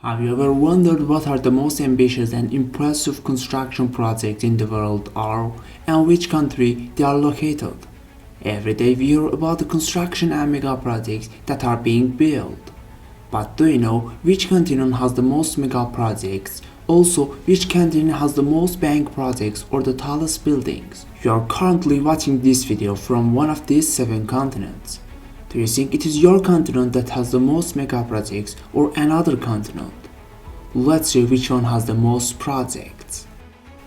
Have you ever wondered what are the most ambitious and impressive construction projects in the world are and which country they are located? Every day we hear about the construction and mega projects that are being built. But do you know which continent has the most mega projects? Also, which continent has the most bank projects or the tallest buildings? You are currently watching this video from one of these 7 continents. Do you think it is your continent that has the most mega projects or another continent? Let's see which one has the most projects.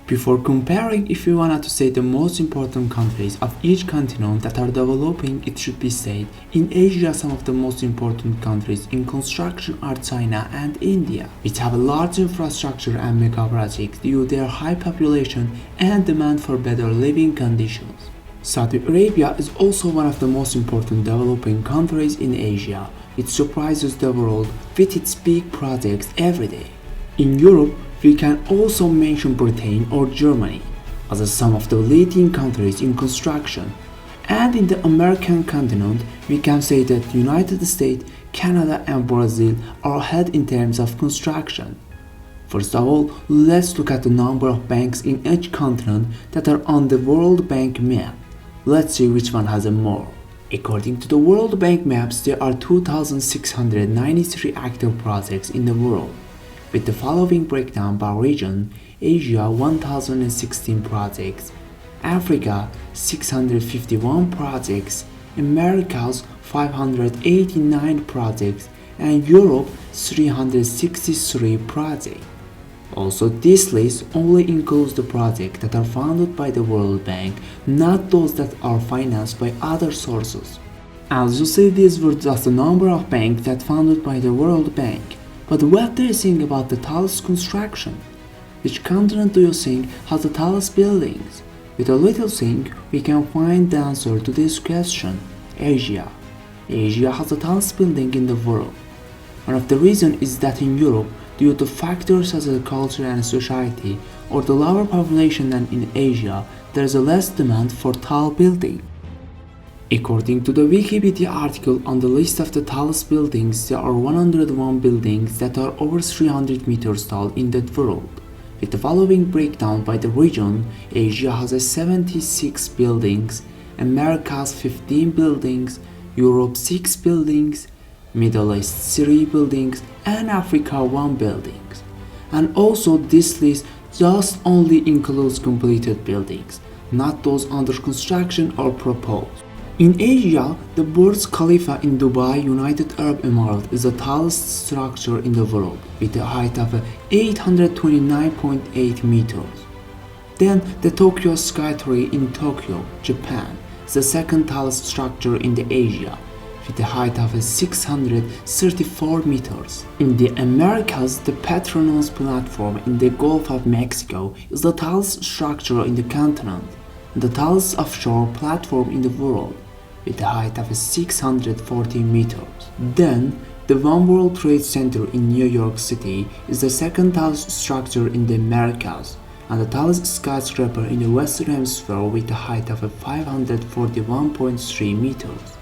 Before comparing, if we wanted to say the most important countries of each continent that are developing, it should be said, in Asia some of the most important countries in construction are China and India, which have a large infrastructure and mega projects due to their high population and demand for better living conditions. Saudi Arabia is also one of the most important developing countries in Asia, which surprises the world with its big projects every day. In Europe, we can also mention Britain or Germany as some of the leading countries in construction. And in the American continent, we can say that the United States, Canada and Brazil are ahead in terms of construction. First of all, let's look at the number of banks in each continent that are on the World Bank map. Let's see which one has more. According to the World Bank maps, there are 2,693 active projects in the world, with the following breakdown by region: Asia 1,016 projects, Africa 651 projects, Americas 589 projects, and Europe 363 projects. Also, this list only includes the projects that are funded by the World Bank, not those that are financed by other sources. As you see, these were just the number of banks that funded by the World Bank. But what do you think about the tallest construction? Which continent do you think has the tallest buildings? With a little think, we can find the answer to this question: Asia. Asia has the tallest building in the world. One of the reasons is that in Europe, due to factors such as culture and society, or the lower population than in Asia, there is a less demand for tall buildings. According to the Wikipedia article on the list of the tallest buildings, there are 101 buildings that are over 300 meters tall in the world. With the following breakdown by the region, Asia has 76 buildings, Americas 15 buildings, Europe 6 buildings, Middle East 3 buildings, and Africa 1 building. And also this list just only includes completed buildings, not those under construction or proposed. In Asia, the Burj Khalifa in Dubai, United Arab Emirates is the tallest structure in the world with a height of 829.8 meters. Then the Tokyo Skytree in Tokyo, Japan is the second tallest structure in the Asia with a height of 634 meters. In the Americas, the Petronas platform in the Gulf of Mexico is the tallest structure in the continent and the tallest offshore platform in the world with a height of 640 meters. Then, the One World Trade Center in New York City is the second tallest structure in the Americas and the tallest skyscraper in the Western Hemisphere with a height of 541.3 meters.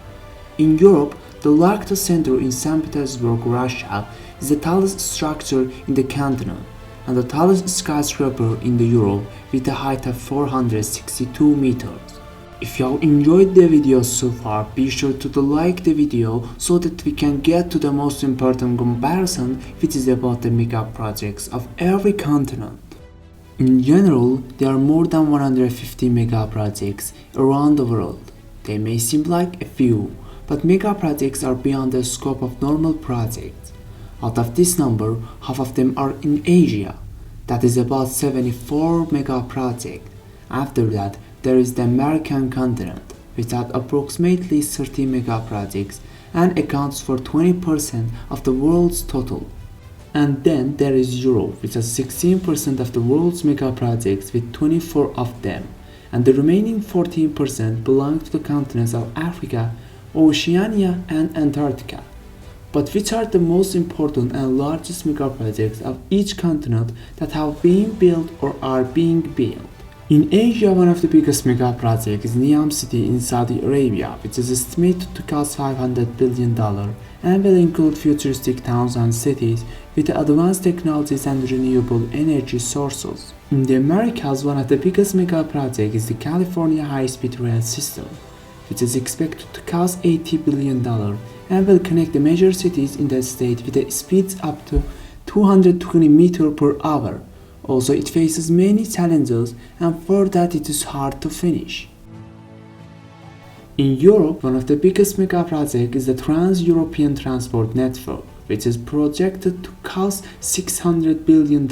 In Europe, the Lacta Center in St. Petersburg, Russia is the tallest structure in the continent and the tallest skyscraper in Europe with a height of 462 meters. If you have enjoyed the video so far, be sure to like the video so that we can get to the most important comparison, which is about the mega projects of every continent. In general, there are more than 150 mega projects around the world. They may seem like a few, but mega projects are beyond the scope of normal projects. Out of this number, half of them are in Asia. That is about 74 mega projects. After that, there is the American continent, which has approximately 30 mega projects and accounts for 20% of the world's total. And then there is Europe, which has 16% of the world's mega projects with 24 of them, and the remaining 14% belong to the continents of Africa, Oceania and Antarctica. But which are the most important and largest mega projects of each continent that have been built or are being built? In Asia, one of the biggest mega projects is Neom city in Saudi Arabia, which is estimated to cost $500 billion and will include futuristic towns and cities with advanced technologies and renewable energy sources. In the Americas, one of the biggest mega projects is the California high-speed rail system, which is expected to cost $80 billion and will connect the major cities in the state with the speeds up to 220 meters per hour. Also, it faces many challenges, and for that it is hard to finish. In Europe, one of the biggest mega projects is the Trans-European Transport Network, which is projected to cost $600 billion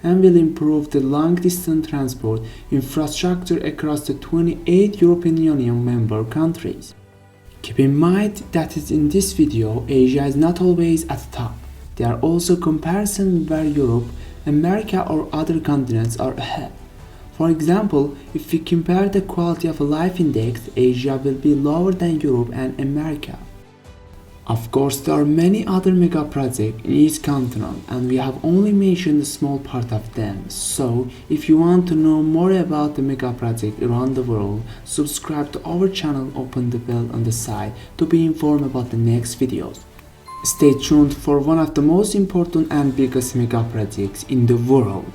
and will improve the long-distance transport infrastructure across the 28 European Union member countries. Keep in mind that in this video, Asia is not always at the top. There are also comparisons where Europe, America or other continents are ahead. For example, if we compare the quality of life index, Asia will be lower than Europe and America. Of course, there are many other mega projects in each continent, and we have only mentioned a small part of them. So, if you want to know more about the mega project around the world, subscribe to our channel, open the bell on the side to be informed about the next videos. Stay tuned for one of the most important and biggest mega projects in the world.